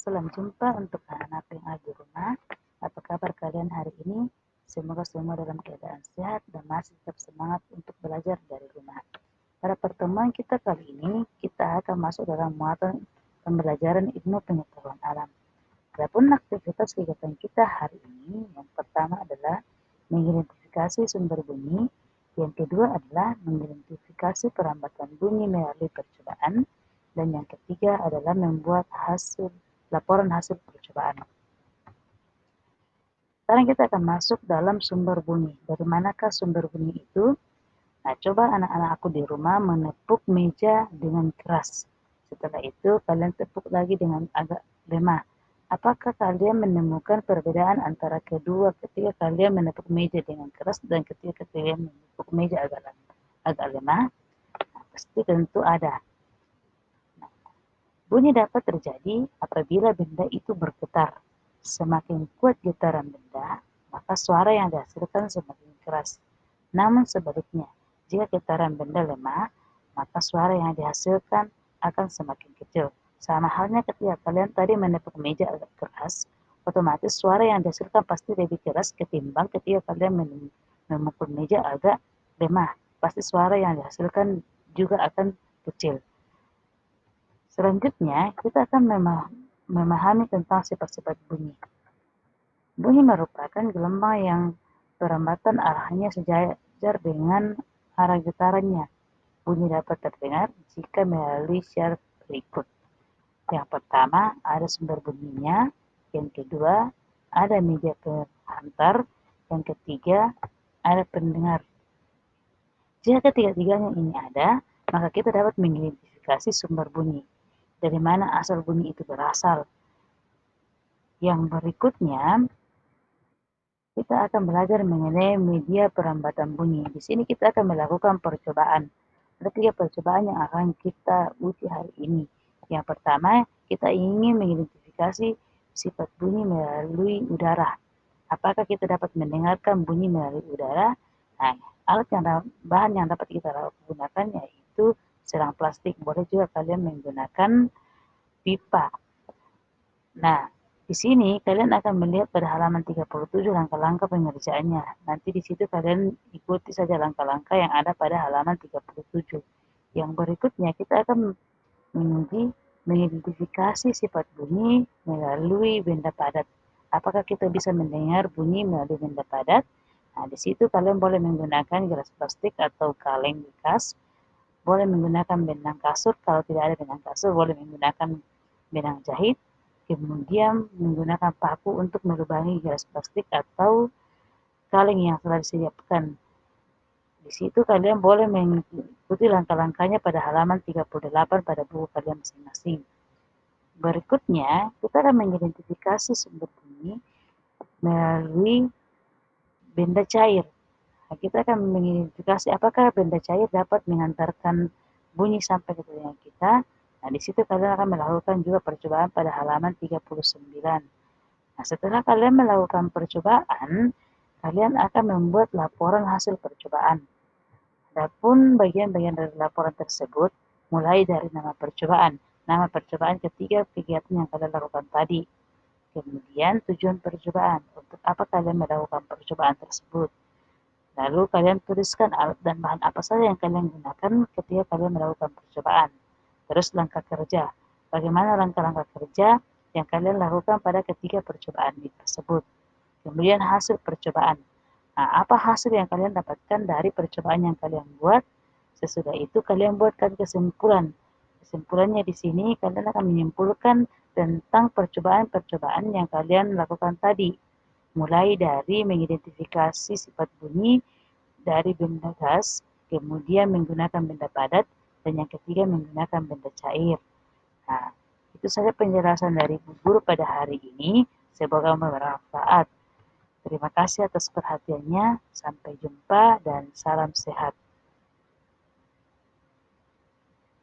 Salam jumpa untuk anak-anak yang ada di rumah. Apa kabar kalian hari ini? Semoga semua dalam keadaan sehat dan masih tetap semangat untuk belajar dari rumah. Pada pertemuan kita kali ini, kita akan masuk dalam muatan pembelajaran ilmu pengetahuan alam. Adapun aktivitas kegiatan kita hari ini, yang pertama adalah mengidentifikasi sumber bunyi, yang kedua adalah mengidentifikasi perambatan bunyi melalui percobaan, dan yang ketiga adalah membuat laporan hasil percobaan. Sekarang kita akan masuk dalam sumber bunyi. Dari manakah sumber bunyi itu? Nah, coba anak-anak aku di rumah menepuk meja dengan keras. Setelah itu, kalian tepuk lagi dengan agak lemah. Apakah kalian menemukan perbedaan antara kedua ketika kalian menepuk meja dengan keras dan ketika kalian menepuk meja agak lemah? Nah, pasti tentu ada. Nah, bunyi dapat terjadi apabila benda itu bergetar. Semakin kuat getaran benda, maka suara yang dihasilkan semakin keras. Namun sebaliknya, jika getaran benda lemah, maka suara yang dihasilkan akan semakin kecil. Sama halnya ketika kalian tadi menepuk meja agak keras, otomatis suara yang dihasilkan pasti lebih keras ketimbang ketika kalian memukul meja agak lemah. Pasti suara yang dihasilkan juga akan kecil. Selanjutnya, kita akan memahami tentang sifat-sifat bunyi. Bunyi merupakan gelombang yang perambatan arahnya sejajar dengan arah getarannya. Bunyi dapat terdengar jika melalui syarat berikut. Yang pertama, ada sumber bunyinya. Yang kedua, ada media penghantar. Yang ketiga, ada pendengar. Jika ketiga-tiganya ini ada, maka kita dapat mengidentifikasi sumber bunyi. Dari mana asal bunyi itu berasal. Yang berikutnya, kita akan belajar mengenai media perambatan bunyi. Di sini kita akan melakukan percobaan. Ada 3 percobaan yang akan kita uji hari ini. Yang pertama, kita ingin mengidentifikasi sifat bunyi melalui udara. Apakah kita dapat mendengarkan bunyi melalui udara? Nah, bahan yang dapat kita gunakan yaitu selang plastik. Boleh juga kalian menggunakan pipa. Nah, di sini kalian akan melihat pada halaman 37 langkah-langkah pengerjaannya. Nanti di situ kalian ikuti saja langkah-langkah yang ada pada halaman 37. Yang berikutnya kita akan mengidentifikasi sifat bunyi melalui benda padat. Apakah kita bisa mendengar bunyi melalui benda padat? Nah, di situ kalian boleh menggunakan gelas plastik atau kaleng bekas. Boleh menggunakan benang kasur, kalau tidak ada benang kasur boleh menggunakan benang jahit. Kemudian menggunakan paku untuk melubangi gelas plastik atau kaleng yang telah disiapkan. Di situ kalian boleh mengikuti langkah-langkahnya pada halaman 38 pada buku kalian masing-masing. Berikutnya, kita akan mengidentifikasi sumber bunyi melalui benda cair. Nah, kita akan mengidentifikasi apakah benda cair dapat mengantarkan bunyi sampai ke telinga kita. Nah, di situ kalian akan melakukan juga percobaan pada halaman 39. Nah, setelah kalian melakukan percobaan, kalian akan membuat laporan hasil percobaan. Adapun bagian-bagian dari laporan tersebut, mulai dari nama percobaan ketiga kegiatan yang kalian lakukan tadi. Kemudian tujuan percobaan, untuk apa kalian melakukan percobaan tersebut. Lalu kalian tuliskan alat dan bahan apa saja yang kalian gunakan ketika kalian melakukan percobaan. Terus langkah kerja. Bagaimana langkah-langkah kerja yang kalian lakukan pada ketiga percobaan tersebut. Kemudian hasil percobaan. Nah, apa hasil yang kalian dapatkan dari percobaan yang kalian buat? Sesudah itu kalian buatkan kesimpulan. Kesimpulannya di sini kalian akan menyimpulkan tentang percobaan-percobaan yang kalian lakukan tadi. Mulai dari mengidentifikasi sifat bunyi dari benda gas, kemudian menggunakan benda padat, dan yang ketiga menggunakan benda cair. Nah, itu saja penjelasan dari Bu Guru pada hari ini. Semoga bermanfaat. Terima kasih atas perhatiannya. Sampai jumpa dan salam sehat.